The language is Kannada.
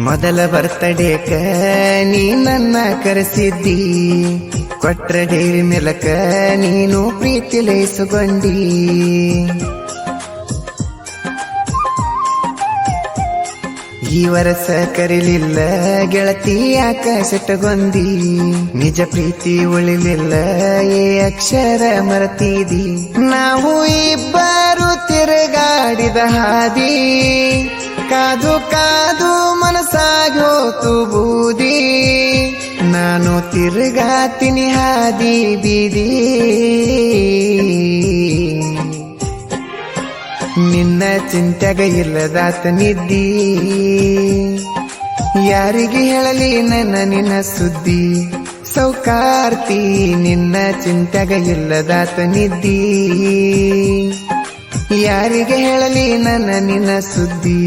ಮೊದಲ ಬರ್ತಡೇಕ ನೀ ನನ್ನ ಕರೆಸಿದ್ದಿ, ಕೊಟ್ರ ಡೈರಿ ಮಿಲ್ಕ ನೀನು ಪ್ರೀತಿಲೈಸುಗೊಂಡಿ. ಈ ವರ್ಷ ಕರಿಲಿಲ್ಲ ಗೆಳತಿ ಯಾಕ ಸಿಟ್ಟಗೊಂದಿ, ನಿಜ ಪ್ರೀತಿ ಉಳಿಲಿಲ್ಲ ಏ ಅಕ್ಷರ ಮರತಿದಿ. ನಾವು ಇಬ್ಬರು ತಿರುಗಾಡಿದ ಹಾದಿ, ಕಾದು ಕಾದು ಮನಸ್ಸಾಗಿ ಹೋತು ಬೂದಿ. ನಾನು ತಿರುಗಾತೀನಿ ಹಾದಿ ಬೀದಿ, ನಿನ್ನ ಚಿಂತೆಗ ಇಲ್ಲದಾತ ನಿದ್ದಿ. ಯಾರಿಗೆ ಹೇಳಲಿ ನಿನ್ನ ಸುದ್ದಿ, ಸೌಕಾರ್ತಿ ನಿನ್ನ ಚಿಂತೆಗ ಇಲ್ಲದಾತ ನಿದ್ದಿ. ಯಾರಿಗೆ ಹೇಳಲಿ ನಿನ್ನ ಸುದ್ದಿ.